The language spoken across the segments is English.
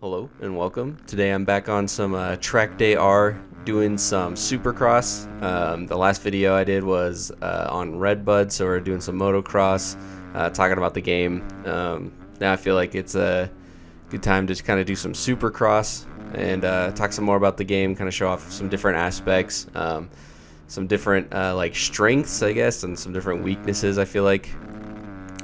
Hello and welcome. Today I'm back on some TrackDayR doing some Supercross. The last video I did was on Redbud, so we're doing some motocross, talking about the game. Now I feel like it's a good time to kind of do some Supercross and talk some more about the game, kind of show off some different aspects, some different like strengths, I guess, and some different weaknesses I feel like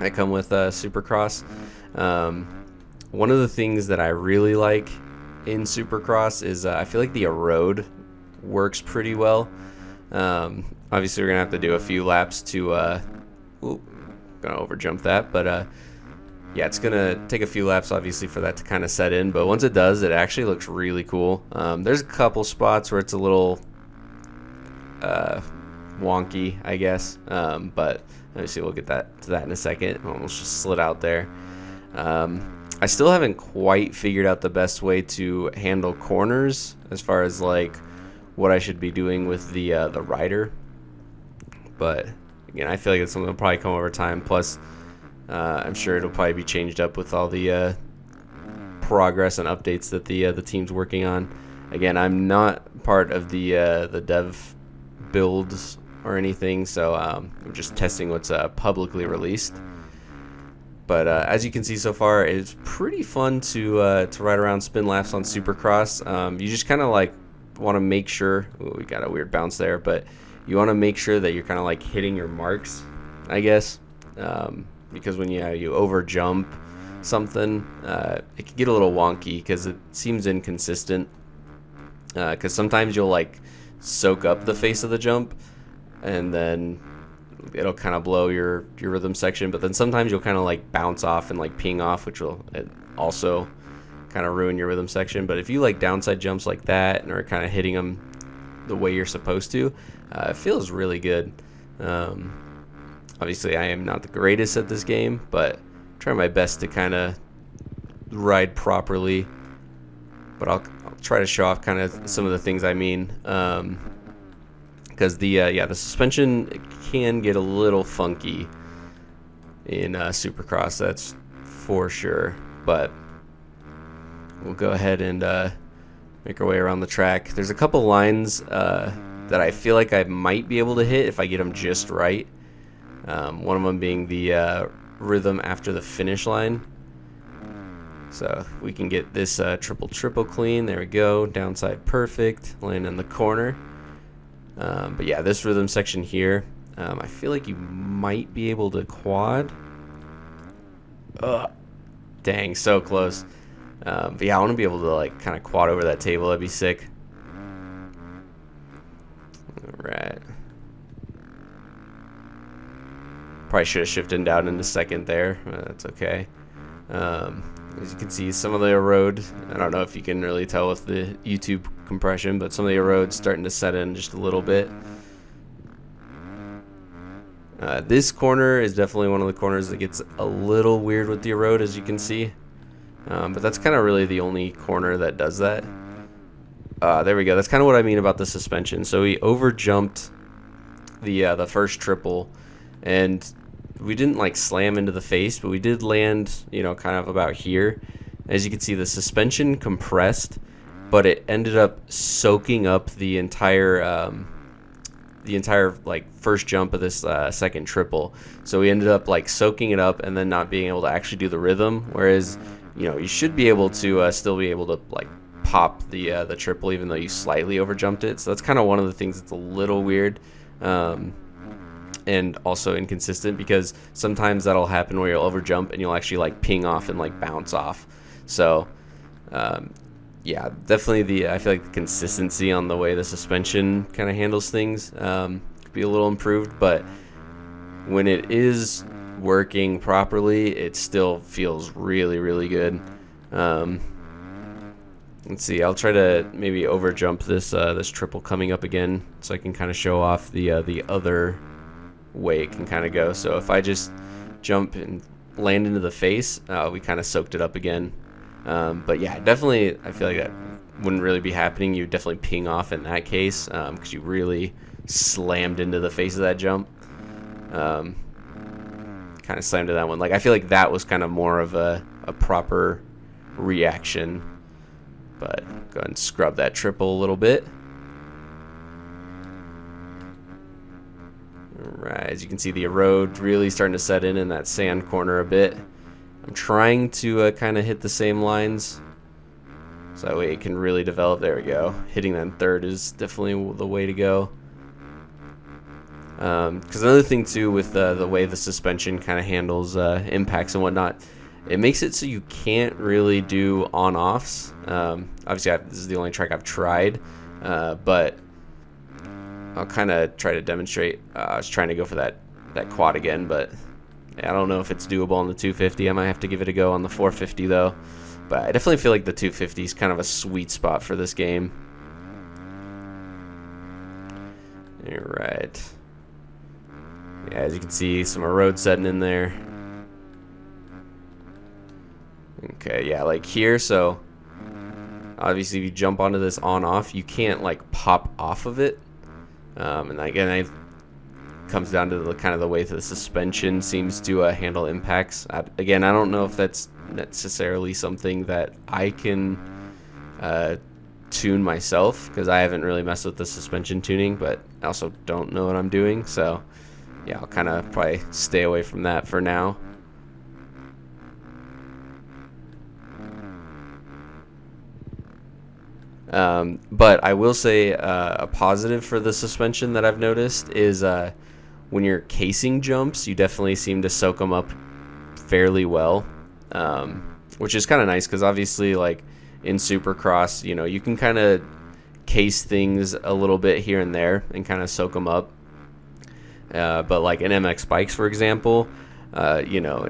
that come with Supercross. One of the things that I really like in Supercross is I feel like the road works pretty well. Obviously, we're going to have to do a few laps to... going to overjump that, but yeah, it's going to take a few laps, obviously, for that to kind of set in. But once it does, it actually looks really cool. There's a couple spots where it's a little wonky, I guess. But obviously, we'll get to that in a second. Almost just slid out there. I still haven't quite figured out the best way to handle corners as far as like what I should be doing with the rider. But again, I feel like it's something that'll probably come over time. Plus, I'm sure it'll probably be changed up with all the progress and updates that the team's working on. Again, I'm not part of the dev builds or anything, so I'm just testing what's publicly released. But as you can see so far, it's pretty fun to ride around, spin laps on Supercross. You just kind of like want to make sure. Ooh, we got a weird bounce there, but you want to make sure that you're kind of like hitting your marks, I guess, because when you over jump something, it can get a little wonky because it seems inconsistent. Because sometimes you'll like soak up the face of the jump, and then it'll kind of blow your rhythm section, but then sometimes you'll kind of like bounce off and like ping off, which will also kind of ruin your rhythm section. But if you like downside jumps like that and are kind of hitting them the way you're supposed to, it feels really good. Obviously I am not the greatest at this game, but try my best to kind of ride properly, but I'll try to show off kind of some of the things I mean, because the suspension can get a little funky in Supercross, that's for sure. But we'll go ahead and make our way around the track. There's a couple lines that I feel like I might be able to hit if I get them just right. One of them being the rhythm after the finish line. So we can get this triple clean. There we go. Downside perfect. Land in the corner. But yeah, this rhythm section here, I feel like you might be able to quad. Ugh. Dang, so close. But yeah, I want to be able to like kind of quad over that table. That'd be sick. Alright. Probably should have shifted down into second there. That's okay. As you can see, some of the erode, I don't know if you can really tell with the YouTube compression, but some of the erode's starting to set in just a little bit. This corner is definitely one of the corners that gets a little weird with the erode, as you can see. But that's kind of really the only corner that does that. There we go. That's kind of what I mean about the suspension. So we overjumped the first triple, and we didn't like slam into the face, but we did land, kind of about here. As you can see, the suspension compressed, but it ended up soaking up the entire like first jump of this second triple. So we ended up like soaking it up and then not being able to actually do the rhythm. Whereas, you should be able to still be able to like pop the triple even though you slightly overjumped it. So that's kind of one of the things that's a little weird. And also inconsistent, because sometimes that'll happen where you'll overjump and you'll actually like ping off and like bounce off. So yeah, definitely I feel like the consistency on the way the suspension kind of handles things could be a little improved, but when it is working properly, it still feels really, really good. Let's see, I'll try to maybe overjump this triple coming up again so I can kind of show off the other way it can kind of go. So if I just jump and land into the face, we kind of soaked it up again. But yeah, definitely I feel like that wouldn't really be happening. You would definitely ping off in that case, because you really slammed into the face of that jump. Kind of slammed to that one. Like I feel like that was kind of more of a proper reaction but go ahead and scrub that triple a little bit. Alright, as you can see, the erode really starting to set in that sand corner a bit. I'm trying to kind of hit the same lines, so that way it can really develop. There we go. Hitting that in third is definitely the way to go. Because another thing too with the way the suspension kind of handles impacts and whatnot, it makes it so you can't really do on-offs. Obviously, this is the only track I've tried, but I'll kind of try to demonstrate. I was trying to go for that quad again, but I don't know if it's doable on the 250. I might have to give it a go on the 450 though. But I definitely feel like the 250 is kind of a sweet spot for this game. Alright. Yeah, as you can see, some erode setting in there. Okay, yeah, like here, so obviously if you jump onto this on-off, you can't like pop off of it. And again, it comes down to the kind of the way that the suspension seems to handle impacts. Again, I don't know if that's necessarily something that I can tune myself, because I haven't really messed with the suspension tuning, but I also don't know what I'm doing, so yeah, I'll kind of probably stay away from that for now. But I will say a positive for the suspension that I've noticed is when you're casing jumps, you definitely seem to soak them up fairly well, which is kind of nice, because obviously like in Supercross, you know, you can kind of case things a little bit here and there and kind of soak them up. But like in MX bikes, for example, you know,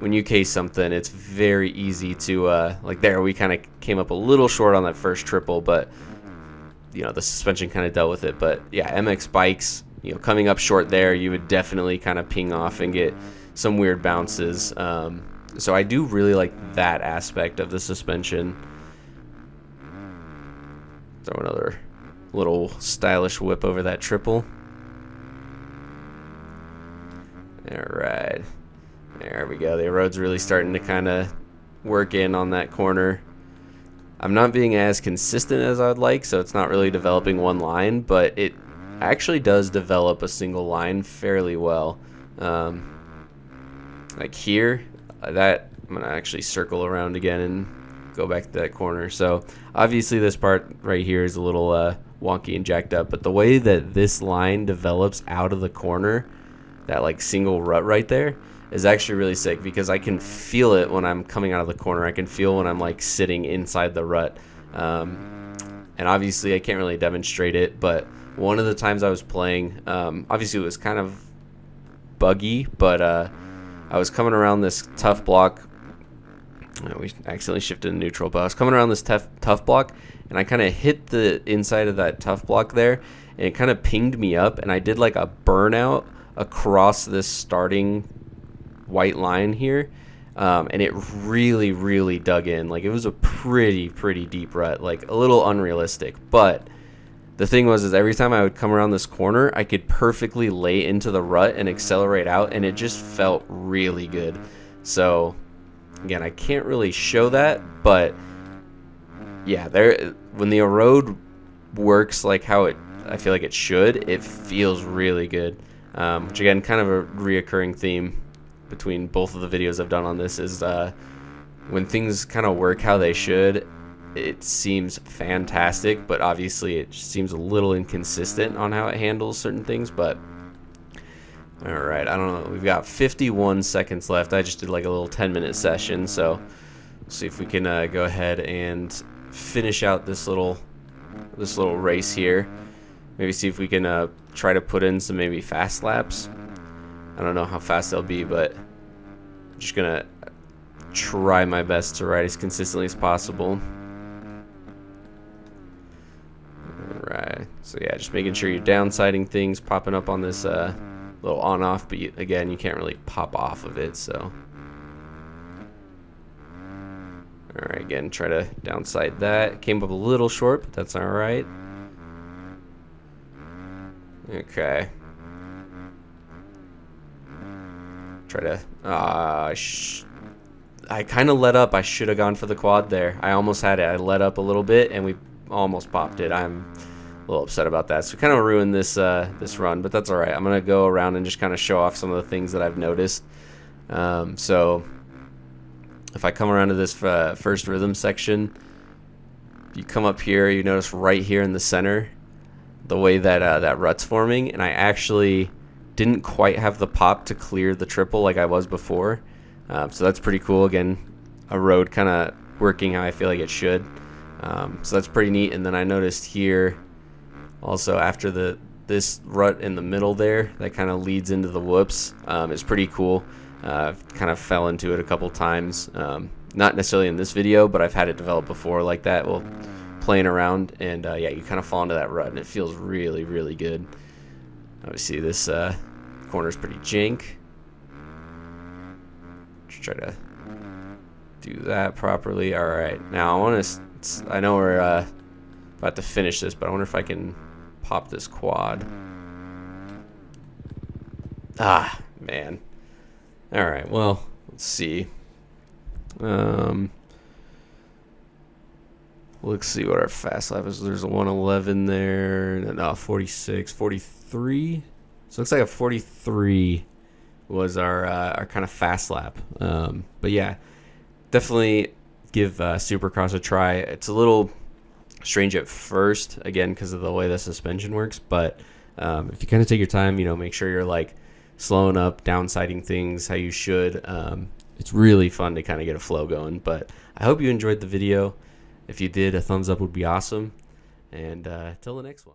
when you case something, it's very easy to like there we kind of came up a little short on that first triple, but you know, the suspension kind of dealt with it. But yeah, MX bikes, you know, coming up short there, you would definitely kind of ping off and get some weird bounces. So I do really like that aspect of the suspension. Throw another little stylish whip over that triple. Alright, there we go. The erode's really starting to kind of work in on that corner. I'm not being as consistent as I would like, so it's not really developing one line, but it actually does develop a single line fairly well. Like here, that I'm gonna actually circle around again and go back to that corner. So obviously this part right here is a little wonky and jacked up, but the way that this line develops out of the corner, that like single rut right there, is actually really sick, because I can feel it when I'm coming out of the corner. I can feel when I'm like sitting inside the rut. And obviously I can't really demonstrate it, but one of the times I was playing, obviously it was kind of buggy, but I was coming around this tough block. We accidentally shifted to neutral, but I was coming around this tough block, and I kind of hit the inside of that tough block there, and it kind of pinged me up, and I did like a burnout across this starting white line here, and it really dug in. Like, it was a pretty deep rut, like a little unrealistic. But the thing was, is every time I would come around this corner, I could perfectly lay into the rut and accelerate out, and it just felt really good. So again, I can't really show that, but yeah, when the erode works like how I feel like it should, it feels really good. Which again, kind of a reoccurring theme between both of the videos I've done on this is when things kind of work how they should, it seems fantastic, but obviously it just seems a little inconsistent on how it handles certain things. But alright, I don't know, we've got 51 seconds left. I just did like a little 10-minute session, so see if we can go ahead and finish out this little race here. Maybe see if we can try to put in some maybe fast laps. I don't know how fast they'll be, but I'm just gonna try my best to ride as consistently as possible. Alright, so yeah, just making sure you're downsiding things, popping up on this little on-off, but again, you can't really pop off of it, so. Alright, again, try to downside that. Came up a little short, but that's alright. Okay. Try to I kind of let up. I should have gone for the quad there. I almost had it. I let up a little bit, and we almost popped it. I'm a little upset about that. So kind of ruined this this run, but that's all right. I'm gonna go around and just kind of show off some of the things that I've noticed. So if I come around to this first rhythm section, you come up here, you notice right here in the center the way that that rut's forming, and I actually didn't quite have the pop to clear the triple like I was before. So that's pretty cool. Again, a road kind of working how I feel like it should. So that's pretty neat. And then I noticed here also after this rut in the middle there that kind of leads into the whoops, it's pretty cool. Kind of fell into it a couple times. Not necessarily in this video, but I've had it develop before like that. Well, playing around, and yeah, you kind of fall into that rut, and it feels really, really good. Obviously, this corner's pretty jank. Just try to do that properly. All right, now I want to. I know we're about to finish this, but I wonder if I can pop this quad. Ah, man. All right, well, let's see. Let's see what our fast lap is. There's a 111 there. No, 46, 43. So it looks like a 43 was our kind of fast lap. But yeah, definitely give Supercross a try. It's a little strange at first, again, because of the way the suspension works. But if you kind of take your time, you know, make sure you're like slowing up, downsiding things how you should. It's really fun to kind of get a flow going. But I hope you enjoyed the video. If you did, a thumbs up would be awesome. And till the next one.